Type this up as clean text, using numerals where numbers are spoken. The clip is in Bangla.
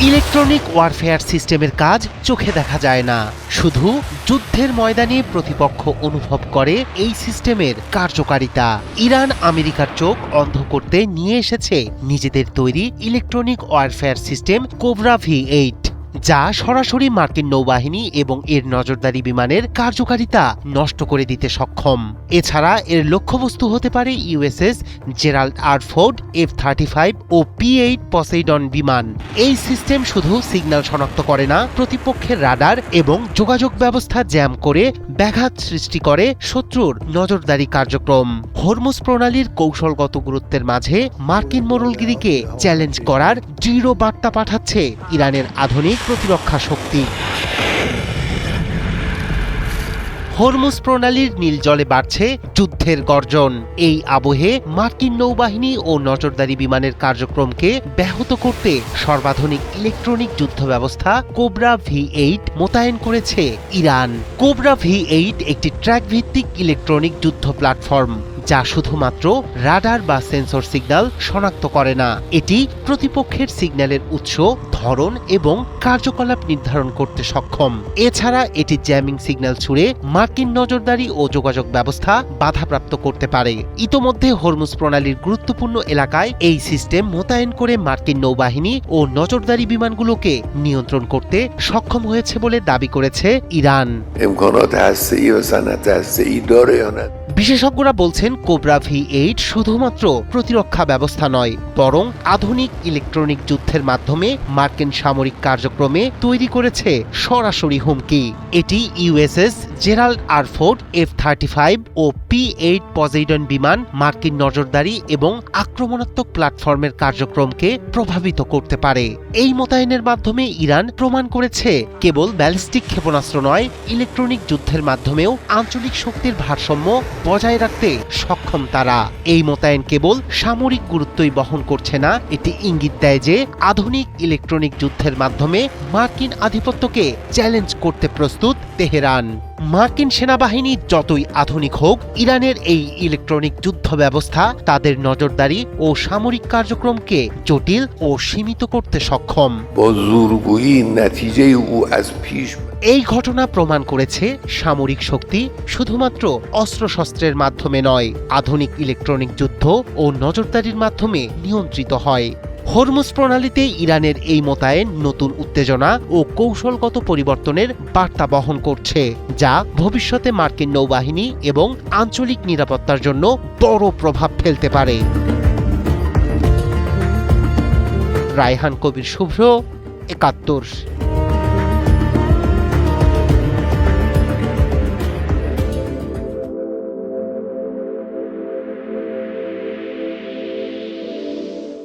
ইলেকট্রনিক ওয়ারফেয়ার সিস্টেমের কাজ চোখে দেখা যায় না, শুধু যুদ্ধের ময়দানে প্রতিপক্ষ অনুভব করে এই সিস্টেমের কার্যকারিতা। ইরান আমেরিকার চোখ অন্ধ করতে নিয়ে এসেছে নিজেদের তৈরি electronic warfare system cobra V8, যা সরাসরি মার্কিন নৌবাহিনী এবং এর নজরদারি বিমানের কার্যকারিতা নষ্ট করে দিতে সক্ষম। এছাড়া এর লক্ষ্যবস্তু হতে পারে USS Gerald R Ford, F-35 ও P-8 পসেইডন বিমান। এই সিস্টেম শুধু সিগন্যাল শনাক্ত করে না, প্রতিপক্ষের রাডার এবং যোগাযোগ ব্যবস্থা জ্যাম করে ব্যাঘাত সৃষ্টি করে শত্রুর নজরদারি কার্যক্রম। হরমুজ প্রণালীর কৌশলগত গুরুত্বের মাঝে মার্কিন মোড়লগিরিকে চ্যালেঞ্জ করার দৃঢ় বার্তা পাঠাচ্ছে ইরানের আধুনিক প্রতিরক্ষা শক্তি। হরমুজ প্রণালীর নীল জলে বাড়ছে যুদ্ধের গর্জন। এই আবহে মার্কিন নৌবাহিনী ও নজরদারি বিমানের কার্যক্রমকে ব্যাহত করতে সর্বাধুনিক ইলেকট্রনিক যুদ্ধ ব্যবস্থা কোবরা V8 মোতায়েন করেছে ইরান। কোবরা V8 একটি ট্র্যাক ভিত্তিক ইলেকট্রনিক যুদ্ধ প্ল্যাটফর্ম, যা শুধুমাত্র রাডার বা সেন্সর সিগন্যাল শনাক্ত করে না, এটি প্রতিপক্ষের সিগন্যালের উৎস, ধরন এবং কার্যকলাপ নির্ধারণ করতে সক্ষম। এছাড়া এটি জ্যামিং সিগন্যাল ছুড়ে মার্কিন নজরদারি ও যোগাযোগ ব্যবস্থা বাধাপ্রাপ্ত করতে পারে। ইতোমধ্যে হরমুজ প্রণালীর গুরুত্বপূর্ণ এলাকায় এই সিস্টেম মোতায়েন করে মার্কিন নৌবাহিনী ও নজরদারি বিমানগুলোকে নিয়ন্ত্রণ করতে সক্ষম হয়েছে বলে দাবি করেছে ইরান। বিশেষজ্ঞরা বলছেন কোবরা V8 শুধুমাত্র প্রতিরক্ষা ব্যবস্থা নয়, বরং আধুনিক ইলেকট্রনিক যুদ্ধের মাধ্যমে মার্কিন সামরিক কার্যক্রমে তৈরি করেছে সরাসরি হুমকি। এটি USS Gerald R Ford, F-35 ও P-8 পসেইডন বিমান, মার্কিন নজরদারি এবং আক্রমণাত্মক প্ল্যাটফর্মের কার্যক্রমকে প্রভাবিত করতে পারে। এই মোতায়েনের মাধ্যমে ইরান প্রমাণ করেছে কেবল ব্যালিস্টিক ক্ষেপণাস্ত্র নয়, ইলেকট্রনিক যুদ্ধের মাধ্যমেও আঞ্চলিক শক্তির ভারসাম্য বজায় রাখতে সক্ষম তারা। এই মোতায়েন কেবল সামরিক গুরুত্বই বহন করছে না, এটি ইঙ্গিত দেয় যে আধুনিক ইলেকট্রনিক যুদ্ধের মাধ্যমে মার্কিন আধিপত্যকে চ্যালেঞ্জ করতে প্রস্তুত তেহরান। মার্কিন সেনাবাহিনী যতই আধুনিক হোক, ইরানের এই ইলেকট্রনিক যুদ্ধ ব্যবস্থা তাদের নজরদারি ও সামরিক কার্যক্রমকে জটিল ও সীমিত করতে সক্ষম। এই ঘটনা প্রমাণ করেছে সামরিক শক্তি শুধুমাত্র অস্ত্রশস্ত্রের মাধ্যমে নয়, আধুনিক ইলেকট্রনিক যুদ্ধ ও নজরদারির মাধ্যমে নিয়ন্ত্রিত হয়। হরমুজ প্রণালীতে ইরানের এই মোতায়েন নতুন উত্তেজনা ও কৌশলগত পরিবর্তনের বার্তা বহন করছে, যা ভবিষ্যতে মার্কিন নৌবাহিনী এবং আঞ্চলিক নিরাপত্তার জন্য বড় প্রভাব ফেলতে পারে। রায়হান কবির শুভ্র, ৭১।